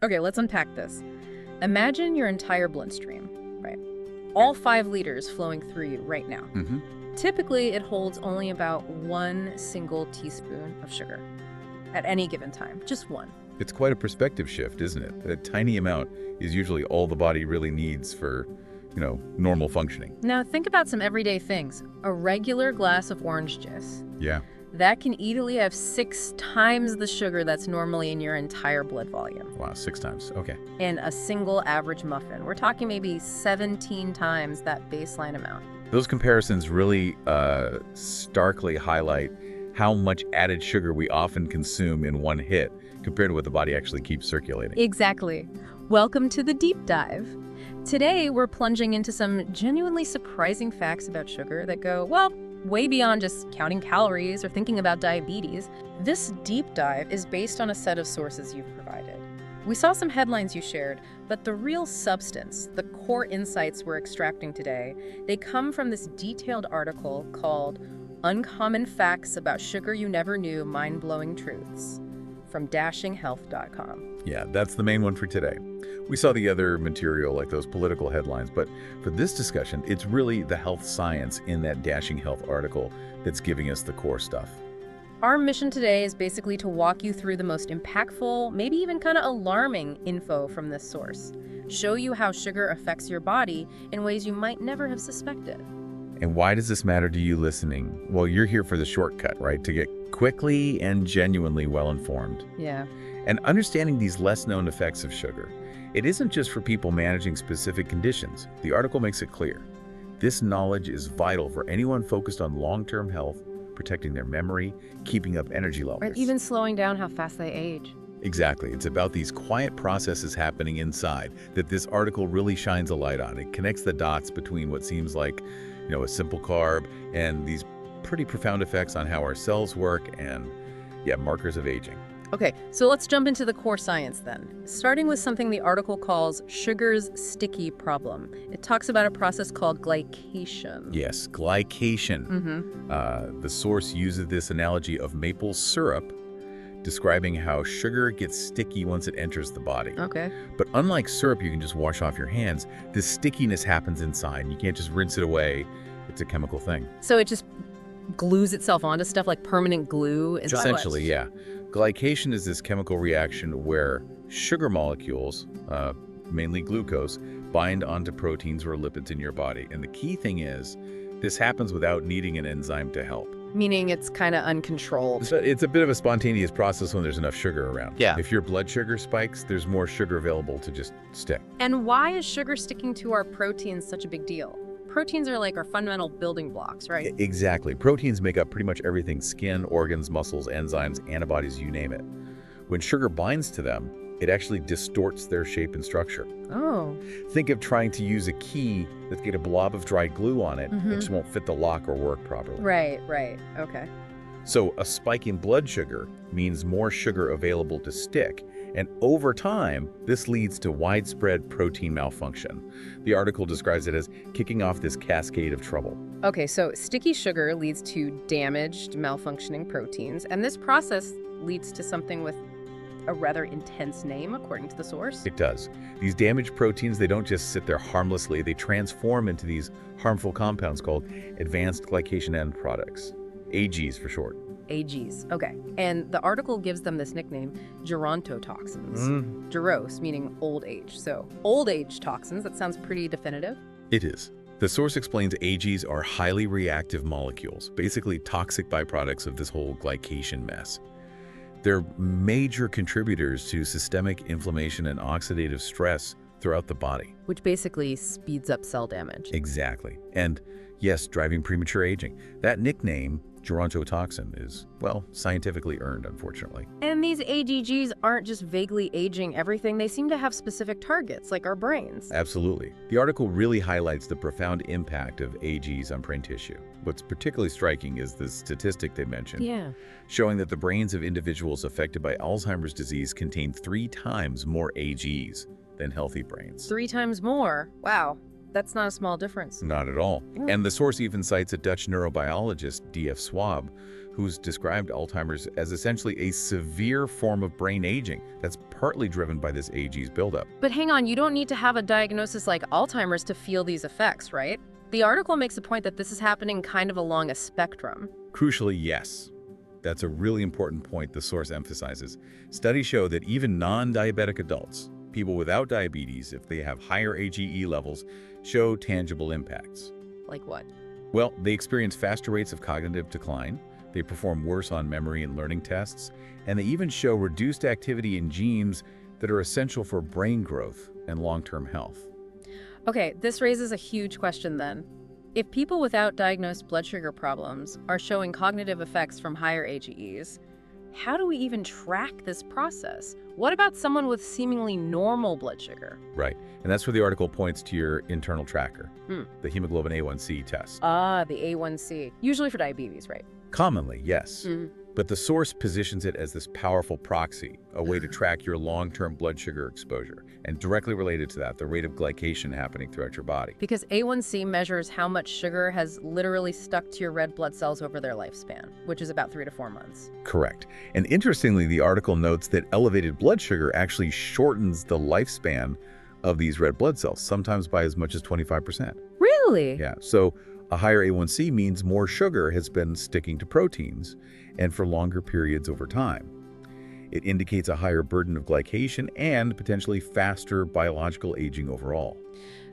Okay, let's unpack this. Imagine your entire bloodstream, right? All 5 liters flowing through you right now. Hmm. Typically, it holds only about 1 single teaspoon of sugar at any given time, just one. It's quite a perspective shift, isn't it? A tiny amount is usually all the body really needs for, normal functioning. Now, think about some everyday things. A regular glass of orange juice. Yeah. That can easily have 6 times the sugar that's normally in your entire blood volume. Wow, 6 times. Okay. And a single average muffin, we're talking maybe 17 times that baseline amount. Those comparisons really starkly highlight how much added sugar we often consume in one hit compared to what the body actually keeps circulating. Exactly. Welcome to the deep dive. Today, we're plunging into some genuinely surprising facts about sugar that go, well, way beyond just counting calories or thinking about diabetes. This deep dive is based on a set of sources you've provided. We saw some headlines you shared, but the real substance, the core insights we're extracting today, they come from this detailed article called Uncommon Facts About Sugar You Never Knew, Mind-Blowing Truths from dashinghealth.com. Yeah, that's the main one for today. We saw the other material like those political headlines, but for this discussion, it's really the health science in that Dashing Health article that's giving us the core stuff. Our mission today is basically to walk you through the most impactful, maybe even kind of alarming info from this source. Show you how sugar affects your body in ways you might never have suspected. And why does this matter to you listening? Well, you're here for the shortcut, right? To get quickly and genuinely well-informed. Yeah. And understanding these less-known effects of sugar, it isn't just for people managing specific conditions. The article makes it clear. This knowledge is vital for anyone focused on long-term health, protecting their memory, keeping up energy levels. Or even slowing down how fast they age. Exactly. It's about these quiet processes happening inside that this article really shines a light on. It connects the dots between what seems like, a simple carb and these pretty profound effects on how our cells work and, markers of aging. Okay, so let's jump into the core science then. Starting with something the article calls sugar's sticky problem. It talks about a process called glycation. Yes, glycation. The source uses this analogy of maple syrup, describing how sugar gets sticky once it enters the body. Okay. But unlike syrup you can just wash off your hands, this stickiness happens inside. You can't just rinse it away. It's a chemical thing. So it just glues itself onto stuff like permanent glue? Is that Essentially, yeah. Glycation is this chemical reaction where sugar molecules, mainly glucose, bind onto proteins or lipids in your body. And the key thing is, this happens without needing an enzyme to help. Meaning it's kind of uncontrolled. So it's a bit of a spontaneous process when there's enough sugar around. Yeah. If your blood sugar spikes, there's more sugar available to just stick. And why is sugar sticking to our proteins such a big deal? Proteins are like our fundamental building blocks, right? Exactly. Proteins make up pretty much everything: skin, organs, muscles, enzymes, antibodies, you name it. When sugar binds to them, it actually distorts their shape and structure. Oh. Think of trying to use a key that's got a blob of dry glue on it. It just won't fit the lock or work properly. Right. Okay. So a spike in blood sugar means more sugar available to stick. And over time, this leads to widespread protein malfunction. The article describes it as kicking off this cascade of trouble. Okay, so sticky sugar leads to damaged, malfunctioning proteins, and this process leads to something with a rather intense name, according to the source. It does. These damaged proteins, they don't just sit there harmlessly. They transform into these harmful compounds called advanced glycation end products, AGs for short. AGs, okay. And the article gives them this nickname, gerontotoxins. Geros, meaning old age. So old age toxins, that sounds pretty definitive. It is. The source explains AGs are highly reactive molecules, basically toxic byproducts of this whole glycation mess. They're major contributors to systemic inflammation and oxidative stress throughout the body. Which basically speeds up cell damage. Exactly. And yes, driving premature aging. That nickname, gerontotoxin, is, well, scientifically earned, unfortunately. And these AGGs aren't just vaguely aging everything. They seem to have specific targets, like our brains. Absolutely. The article really highlights the profound impact of AGs on brain tissue. What's particularly striking is the statistic they mentioned, showing that the brains of individuals affected by Alzheimer's disease contain 3 times more AGs than healthy brains. 3 times more? Wow. That's not a small difference. Not at all. And the source even cites a Dutch neurobiologist, D.F. Swab, who's described Alzheimer's as essentially a severe form of brain aging that's partly driven by this AG's buildup. But hang on, you don't need to have a diagnosis like Alzheimer's to feel these effects, right? The article makes a point that this is happening kind of along a spectrum. Crucially, yes. That's a really important point the source emphasizes. Studies show that even non-diabetic adults, people without diabetes, if they have higher AGE levels, show tangible impacts. Like what? Well, they experience faster rates of cognitive decline, they perform worse on memory and learning tests, and they even show reduced activity in genes that are essential for brain growth and long-term health. Okay, this raises a huge question then. If people without diagnosed blood sugar problems are showing cognitive effects from higher AGEs, how do we even track this process? What about someone with seemingly normal blood sugar? Right, and that's where the article points to your internal tracker, the hemoglobin A1C test. Ah, the A1C, usually for diabetes, right? Commonly, yes. But the source positions it as this powerful proxy, a way to track your long-term blood sugar exposure, and directly related to that, the rate of glycation happening throughout your body. Because A1C measures how much sugar has literally stuck to your red blood cells over their lifespan, which is about 3 to 4 months. Correct. And interestingly, the article notes that elevated blood sugar actually shortens the lifespan of these red blood cells, sometimes by as much as 25%. Really? Yeah, so a higher A1C means more sugar has been sticking to proteins and for longer periods over time. It indicates a higher burden of glycation and potentially faster biological aging overall.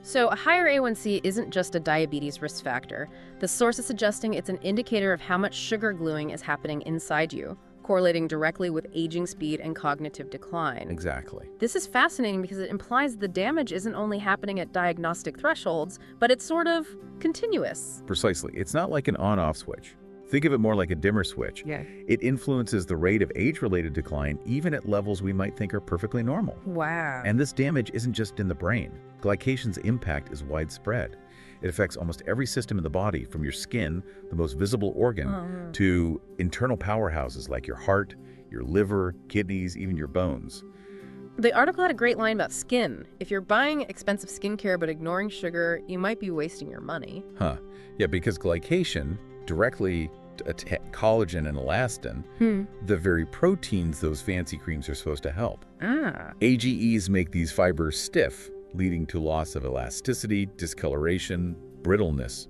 So a higher A1C isn't just a diabetes risk factor. The source is suggesting it's an indicator of how much sugar gluing is happening inside you, correlating directly with aging speed and cognitive decline. Exactly. This is fascinating because it implies the damage isn't only happening at diagnostic thresholds, but it's sort of continuous. Precisely. It's not like an on-off switch. Think of it more like a dimmer switch. Yeah. It influences the rate of age-related decline even at levels we might think are perfectly normal. Wow. And this damage isn't just in the brain. Glycation's impact is widespread. It affects almost every system in the body, from your skin, the most visible organ, to internal powerhouses like your heart, your liver, kidneys, even your bones. The article had a great line about skin. If you're buying expensive skincare but ignoring sugar, you might be wasting your money. Yeah, because glycation directly attack collagen and elastin, the very proteins those fancy creams are supposed to help. AGEs make these fibers stiff, leading to loss of elasticity, discoloration, brittleness,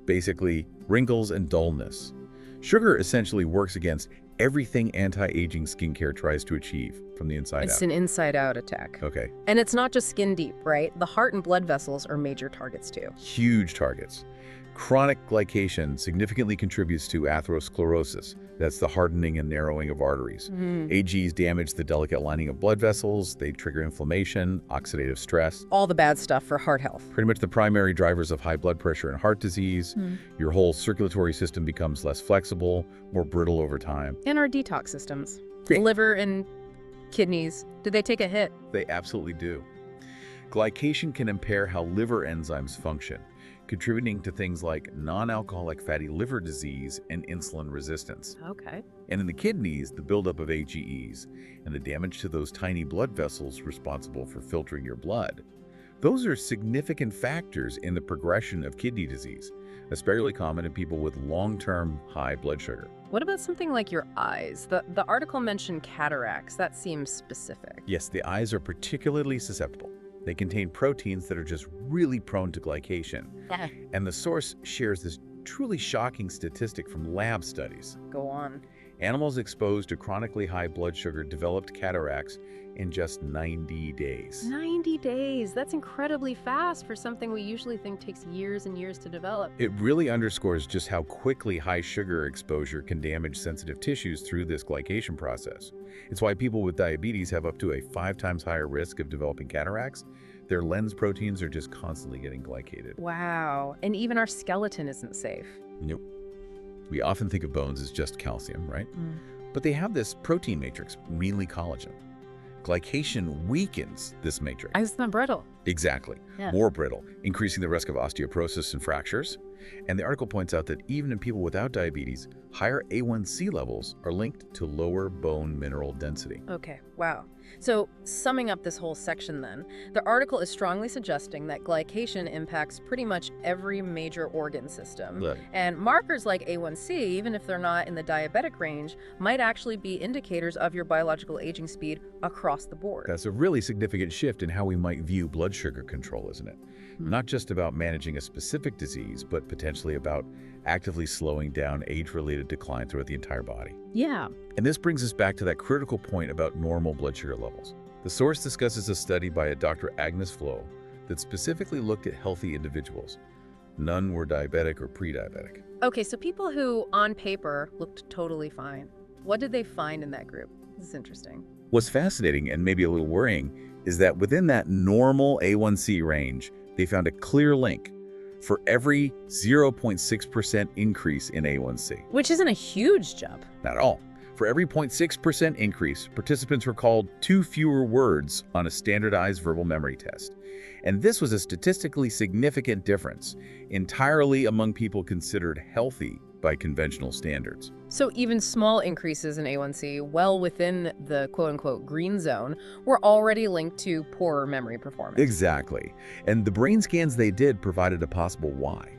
basically wrinkles and dullness. Sugar essentially works against everything anti-aging skincare tries to achieve from the inside out. It's an inside-out attack. Okay. And it's not just skin deep, right? The heart and blood vessels are major targets too. Huge targets. Chronic glycation significantly contributes to atherosclerosis. That's the hardening and narrowing of arteries. AGs damage the delicate lining of blood vessels. They trigger inflammation, oxidative stress. All the bad stuff for heart health. Pretty much the primary drivers of high blood pressure and heart disease. Your whole circulatory system becomes less flexible, more brittle over time. And our detox systems. Liver and kidneys, do they take a hit? They absolutely do. Glycation can impair how liver enzymes function, contributing to things like non-alcoholic fatty liver disease and insulin resistance. Okay. And in the kidneys, the buildup of AGEs and the damage to those tiny blood vessels responsible for filtering your blood. Those are significant factors in the progression of kidney disease, especially common in people with long-term high blood sugar. What about something like your eyes? The article mentioned cataracts. That seems specific. Yes, the eyes are particularly susceptible. They contain proteins that are just really prone to glycation. And the source shares this truly shocking statistic from lab studies. Go on. Animals exposed to chronically high blood sugar developed cataracts in just 90 days. 90 days. That's incredibly fast for something we usually think takes years and years to develop. It really underscores just how quickly high sugar exposure can damage sensitive tissues through this glycation process. It's why people with diabetes have up to a 5 times higher risk of developing cataracts. Their lens proteins are just constantly getting glycated. Wow. And even our skeleton isn't safe. Nope. We often think of bones as just calcium, right? But they have this protein matrix, mainly collagen. Glycation weakens this matrix. It's not brittle. Exactly. Yeah. More brittle, increasing the risk of osteoporosis and fractures. And the article points out that even in people without diabetes, higher A1C levels are linked to lower bone mineral density. Okay, wow. So summing up this whole section then, the article is strongly suggesting that glycation impacts pretty much every major organ system. Right. And markers like A1C, even if they're not in the diabetic range, might actually be indicators of your biological aging speed across the board. That's a really significant shift in how we might view blood sugar control, isn't it? Not just about managing a specific disease, but potentially about actively slowing down age-related decline throughout the entire body. Yeah. And this brings us back to that critical point about normal blood sugar levels. The source discusses a study by a Dr. Agnes Flo that specifically looked at healthy individuals. None were diabetic or pre-diabetic. Okay, so people who, on paper, looked totally fine. What did they find in that group? This is interesting. What's fascinating and maybe a little worrying is that within that normal A1C range, they found a clear link for every 0.6% increase in A1C. Which isn't a huge jump. Not at all. For every 0.6% increase, participants recalled 2 fewer words on a standardized verbal memory test. And this was a statistically significant difference, entirely among people considered healthy by conventional standards. So even small increases in A1C, well within the quote-unquote green zone, were already linked to poorer memory performance. Exactly. And the brain scans they did provided a possible why.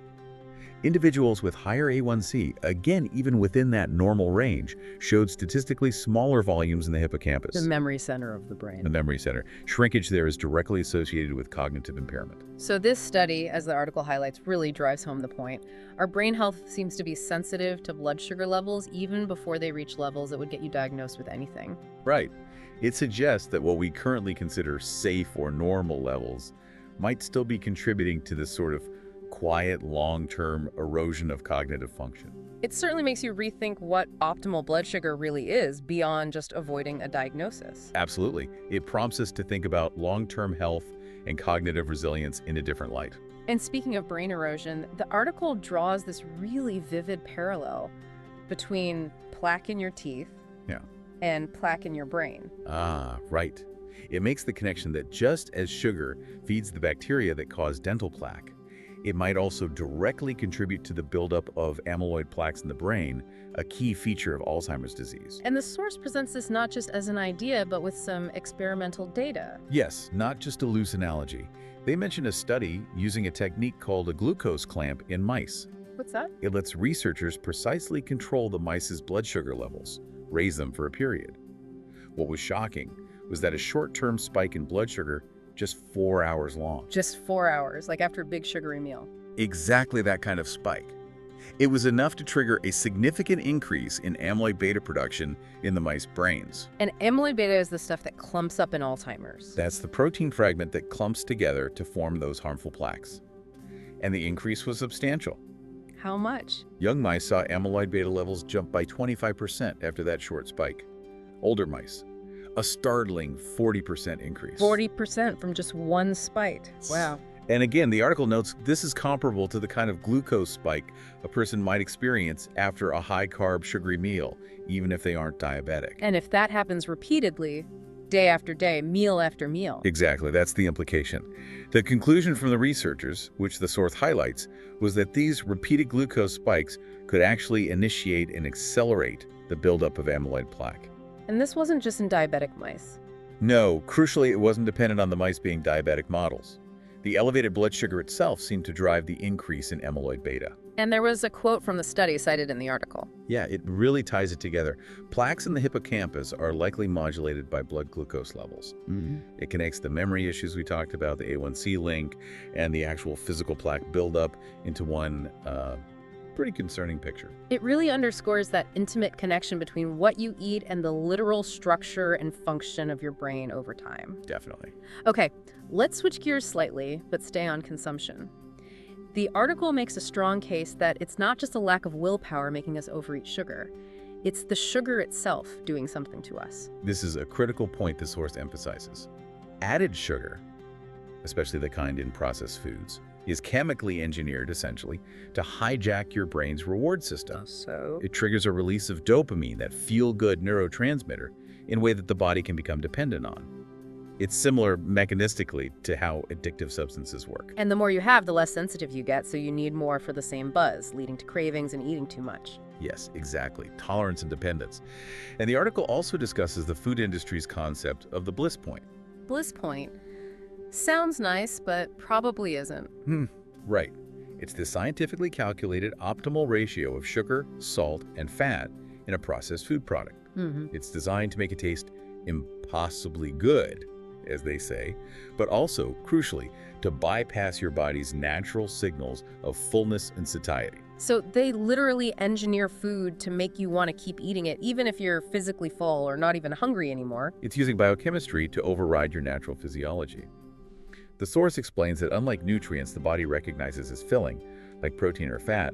Individuals with higher A1C, again even within that normal range, showed statistically smaller volumes in the hippocampus. The memory center of the brain. The memory center. Shrinkage there is directly associated with cognitive impairment. So this study, as the article highlights, really drives home the point. Our brain health seems to be sensitive to blood sugar levels even before they reach levels that would get you diagnosed with anything. Right. It suggests that what we currently consider safe or normal levels might still be contributing to this sort of quiet, long-term erosion of cognitive function. It certainly makes you rethink what optimal blood sugar really is beyond just avoiding a diagnosis. Absolutely. It prompts us to think about long-term health and cognitive resilience in a different light. And speaking of brain erosion, the article draws this really vivid parallel between plaque in your teeth and plaque in your brain. Ah, right. It makes the connection that just as sugar feeds the bacteria that cause dental plaque, it might also directly contribute to the buildup of amyloid plaques in the brain, a key feature of Alzheimer's disease. And the source presents this not just as an idea, but with some experimental data. Yes, not just a loose analogy. They mention a study using a technique called a glucose clamp in mice. What's that? It lets researchers precisely control the mice's blood sugar levels, raise them for a period. What was shocking was that a short-term spike in blood sugar just 4 hours long. Just 4 hours, like after a big sugary meal. Exactly that kind of spike. It was enough to trigger a significant increase in amyloid beta production in the mice brains. And amyloid beta is the stuff that clumps up in Alzheimer's. That's the protein fragment that clumps together to form those harmful plaques. And the increase was substantial. How much? Young mice saw amyloid beta levels jump by 25% after that short spike. Older mice, a startling 40% increase. 40% from just one spike. Wow. And again, the article notes this is comparable to the kind of glucose spike a person might experience after a high-carb sugary meal, even if they aren't diabetic. And if that happens repeatedly, day after day, meal after meal. Exactly, that's the implication. The conclusion from the researchers, which the source highlights, was that these repeated glucose spikes could actually initiate and accelerate the buildup of amyloid plaque. And this wasn't just in diabetic mice. No, crucially, it wasn't dependent on the mice being diabetic models. The elevated blood sugar itself seemed to drive the increase in amyloid beta. And there was a quote from the study cited in the article. Yeah, it really ties it together. Plaques in the hippocampus are likely modulated by blood glucose levels. It connects the memory issues we talked about, the A1C link, and the actual physical plaque buildup into one pretty concerning picture. It really underscores that intimate connection between what you eat and the literal structure and function of your brain over time. Definitely. Okay, let's switch gears slightly, but stay on consumption. The article makes a strong case that it's not just a lack of willpower making us overeat sugar. It's the sugar itself doing something to us. This is a critical point the source emphasizes. Added sugar, especially the kind in processed foods, is chemically engineered, essentially, to hijack your brain's reward system. So? It triggers a release of dopamine, that feel-good neurotransmitter, in a way that the body can become dependent on. It's similar mechanistically to how addictive substances work. And the more you have, the less sensitive you get, so you need more for the same buzz, leading to cravings and eating too much. Yes, exactly. Tolerance and dependence. And the article also discusses the food industry's concept of the bliss point. Bliss point sounds nice, but probably isn't. Right. It's the scientifically calculated optimal ratio of sugar, salt, and fat in a processed food product. It's designed to make it taste impossibly good, as they say, but also, crucially, to bypass your body's natural signals of fullness and satiety. So they literally engineer food to make you want to keep eating it, even if you're physically full or not even hungry anymore. It's using biochemistry to override your natural physiology. The source explains that unlike nutrients the body recognizes as filling, like protein or fat,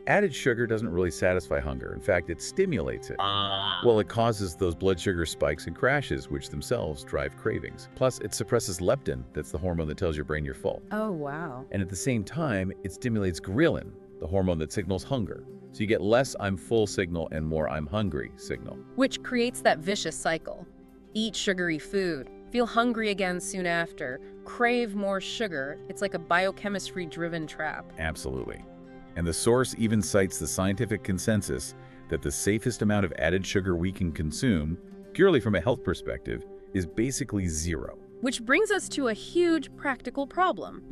added sugar doesn't really satisfy hunger. In fact, it stimulates it. Well, it causes those blood sugar spikes and crashes, which themselves drive cravings. Plus, it suppresses leptin, that's the hormone that tells your brain you're full. Oh, wow. And at the same time, it stimulates ghrelin, the hormone that signals hunger. So you get less I'm full signal and more I'm hungry signal. Which creates that vicious cycle. Eat sugary food, feel hungry again soon after, crave more sugar. It's like a biochemistry-driven trap. Absolutely. And the source even cites the scientific consensus that the safest amount of added sugar we can consume, purely from a health perspective, is basically 0. Which brings us to a huge practical problem.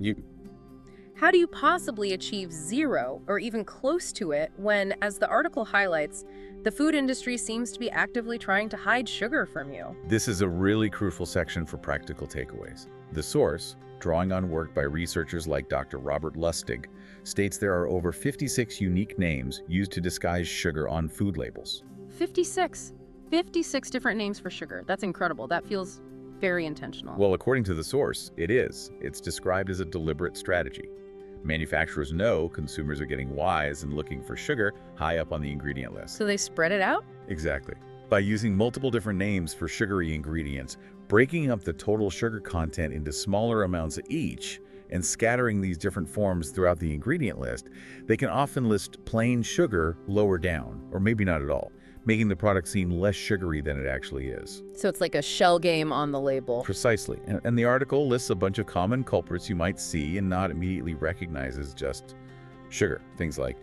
How do you possibly achieve 0 or even close to it when, as the article highlights, the food industry seems to be actively trying to hide sugar from you? This is a really crucial section for practical takeaways. The source, drawing on work by researchers like Dr. Robert Lustig, states there are over 56 unique names used to disguise sugar on food labels. 56 different names for sugar. That's incredible. That feels very intentional. Well, according to the source, it is. It's described as a deliberate strategy. Manufacturers know consumers are getting wise and looking for sugar high up on the ingredient list. So they spread it out? Exactly. By using multiple different names for sugary ingredients, breaking up the total sugar content into smaller amounts each, and scattering these different forms throughout the ingredient list, they can often list plain sugar lower down, or maybe not at all, making the product seem less sugary than it actually is. So it's like a shell game on the label. Precisely. And the article lists a bunch of common culprits you might see and not immediately recognize as just sugar. Things like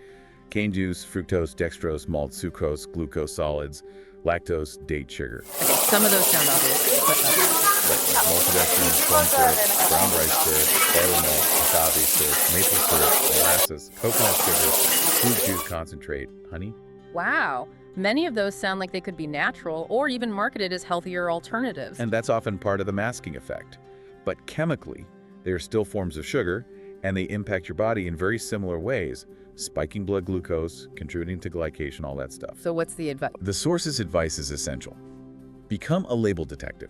cane juice, fructose, dextrose, malt, sucrose, glucose solids, lactose, date sugar. Okay, some of those sound obvious, but Like maltodextrin, corn syrup, brown rice syrup, barley malt, agave syrup, maple syrup, molasses, coconut sugar, fruit juice concentrate, honey. wow. Many of those sound like they could be natural or even marketed as healthier alternatives. And that's often part of the masking effect. But chemically, they are still forms of sugar, and they impact your body in very similar ways, spiking blood glucose, contributing to glycation, all that stuff. So what's the advice? The source's advice is essential. Become a label detective.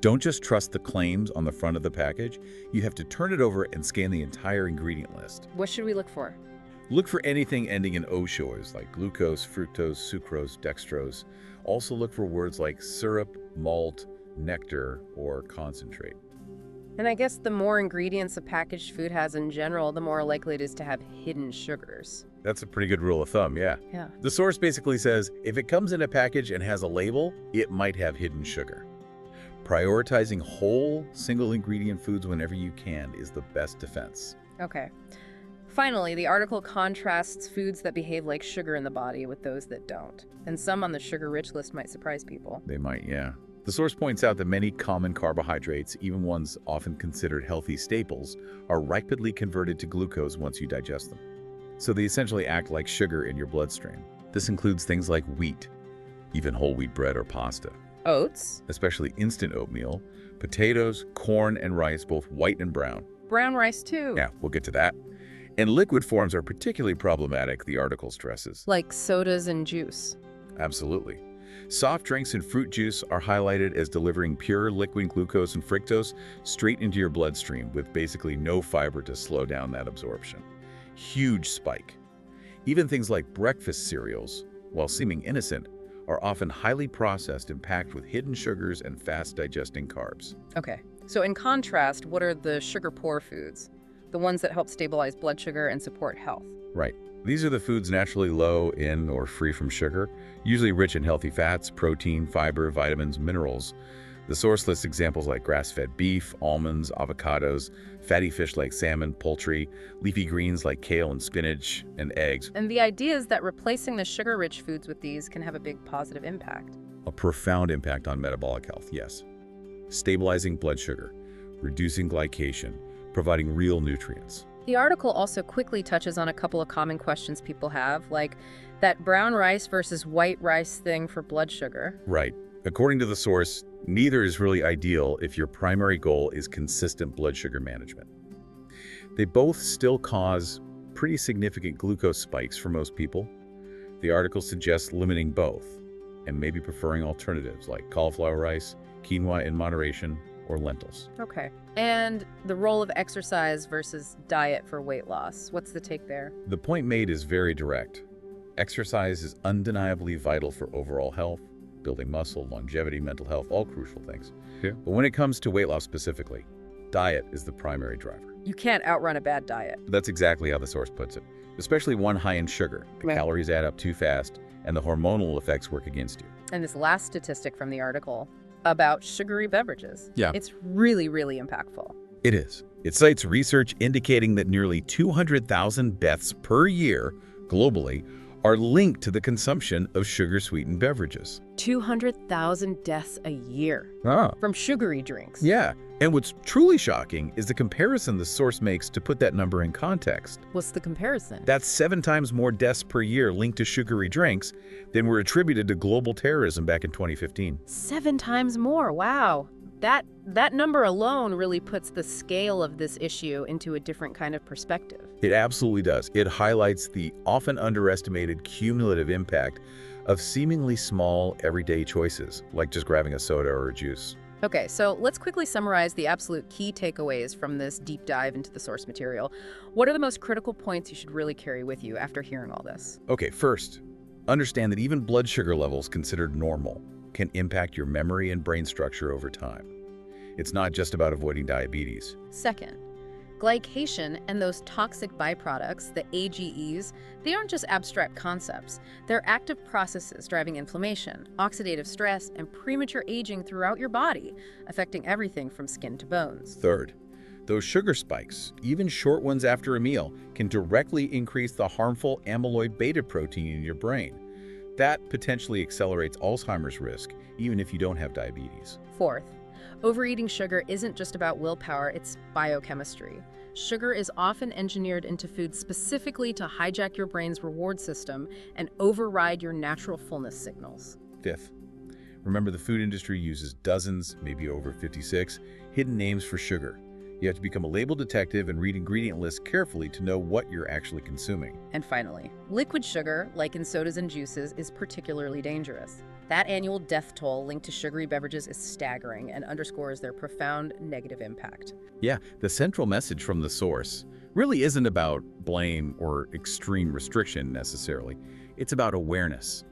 Don't just trust the claims on the front of the package. You have to turn it over and scan the entire ingredient list. What should we look for? Look for anything ending in oshores like glucose, fructose, sucrose, dextrose. Also look for words like syrup, malt, nectar, or concentrate. And I guess the more ingredients a packaged food has in general, the more likely it is to have hidden sugars. That's a pretty good rule of thumb, yeah. Yeah. The source basically says, if it comes in a package and has a label, it might have hidden sugar. Prioritizing whole, single ingredient foods whenever you can is the best defense. Okay. Finally, the article contrasts foods that behave like sugar in the body with those that don't. And some on the sugar-rich list might surprise people. They might, yeah. The source points out that many common carbohydrates, even ones often considered healthy staples, are rapidly converted to glucose once you digest them. So they essentially act like sugar in your bloodstream. This includes things like wheat, even whole wheat bread or pasta. Oats. Especially instant oatmeal, potatoes, corn, and rice, both white and brown. Brown rice, too. Yeah, we'll get to that. And liquid forms are particularly problematic, the article stresses. Like sodas and juice. Absolutely. Soft drinks and fruit juice are highlighted as delivering pure liquid glucose and fructose straight into your bloodstream with basically no fiber to slow down that absorption. Huge spike. Even things like breakfast cereals, while seeming innocent, are often highly processed and packed with hidden sugars and fast-digesting carbs. Okay, so in contrast, what are the sugar-poor foods? The ones that help stabilize blood sugar and support health. Right. These are the foods naturally low in or free from sugar, usually rich in healthy fats, protein, fiber, vitamins, minerals. The source lists examples like grass-fed beef, almonds, avocados, fatty fish like salmon, poultry, leafy greens like kale and spinach, and eggs. And the idea is that replacing the sugar-rich foods with these can have a big positive impact. A profound impact on metabolic health, yes. Stabilizing blood sugar, reducing glycation, providing real nutrients. The article also quickly touches on a couple of common questions people have, like that brown rice versus white rice thing for blood sugar. Right. According to the source, neither is really ideal if your primary goal is consistent blood sugar management. They both still cause pretty significant glucose spikes for most people. The article suggests limiting both and maybe preferring alternatives like cauliflower rice, quinoa in moderation, or lentils. Okay. And the role of exercise versus diet for weight loss. What's the take there? The point made is very direct. Exercise is undeniably vital for overall health, building muscle, longevity, mental health, all crucial things. Yeah. But when it comes to weight loss specifically, diet is the primary driver. You can't outrun a bad diet. That's exactly how the source puts it, especially one high in sugar. The calories add up too fast, and the hormonal effects work against you. And this last statistic from the article about sugary beverages. Yeah. It's really, really impactful. It is. It cites research indicating that nearly 200,000 deaths per year globally are linked to the consumption of sugar-sweetened beverages. 200,000 deaths a year from sugary drinks. Yeah, and what's truly shocking is the comparison the source makes to put that number in context. What's the comparison? That's 7 times more deaths per year linked to sugary drinks than were attributed to global terrorism back in 2015. 7 times more, wow. That number alone really puts the scale of this issue into a different kind of perspective. It absolutely does. It highlights the often underestimated cumulative impact of seemingly small everyday choices, like just grabbing a soda or a juice. Okay, so let's quickly summarize the absolute key takeaways from this deep dive into the source material. What are the most critical points you should really carry with you after hearing all this? Okay, first, understand that even blood sugar levels considered normal can impact your memory and brain structure over time. It's not just about avoiding diabetes. Second, glycation and those toxic byproducts, the AGEs, they aren't just abstract concepts. They're active processes driving inflammation, oxidative stress, and premature aging throughout your body, affecting everything from skin to bones. Third, those sugar spikes, even short ones after a meal, can directly increase the harmful amyloid beta protein in your brain. That potentially accelerates Alzheimer's risk, even if you don't have diabetes. Fourth, overeating sugar isn't just about willpower, it's biochemistry. Sugar is often engineered into food specifically to hijack your brain's reward system and override your natural fullness signals. Fifth, remember the food industry uses dozens, maybe over 56, hidden names for sugar. You have to become a label detective and read ingredient lists carefully to know what you're actually consuming. And finally, liquid sugar, like in sodas and juices, is particularly dangerous. That annual death toll linked to sugary beverages is staggering and underscores their profound negative impact. Yeah, the central message from the source really isn't about blame or extreme restriction necessarily. It's about awareness.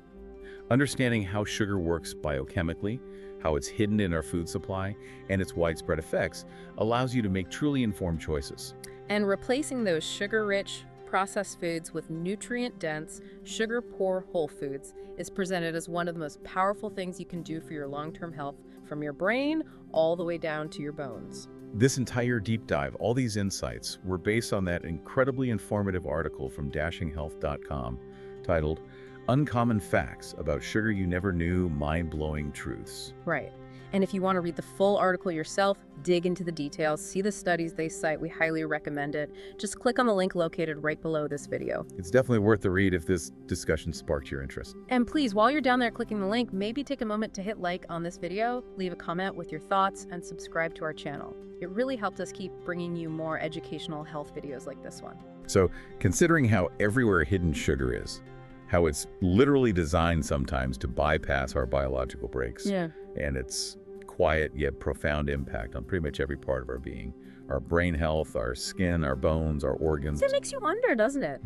Understanding how sugar works biochemically, how it's hidden in our food supply, and its widespread effects allows you to make truly informed choices. And replacing those sugar-rich, processed foods with nutrient-dense, sugar-poor whole foods is presented as one of the most powerful things you can do for your long-term health, from your brain all the way down to your bones. This entire deep dive, all these insights, were based on that incredibly informative article from dashinghealth.com titled Uncommon Facts About Sugar You Never Knew, Mind-Blowing Truths. Right. And if you want to read the full article yourself, dig into the details, see the studies they cite, we highly recommend it. Just click on the link located right below this video. It's definitely worth the read if this discussion sparked your interest. And please, while you're down there clicking the link, maybe take a moment to hit like on this video, leave a comment with your thoughts, and subscribe to our channel. It really helped us keep bringing you more educational health videos like this one. So, considering how everywhere hidden sugar is, how it's literally designed sometimes to bypass our biological brakes, and its quiet yet profound impact on pretty much every part of our being, our brain health, our skin, our bones, our organs. It makes you wonder, doesn't it?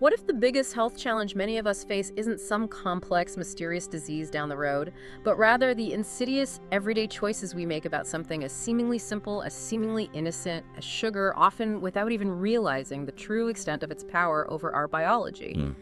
What if the biggest health challenge many of us face isn't some complex, mysterious disease down the road, but rather the insidious, everyday choices we make about something as seemingly simple, as seemingly innocent as sugar, often without even realizing the true extent of its power over our biology?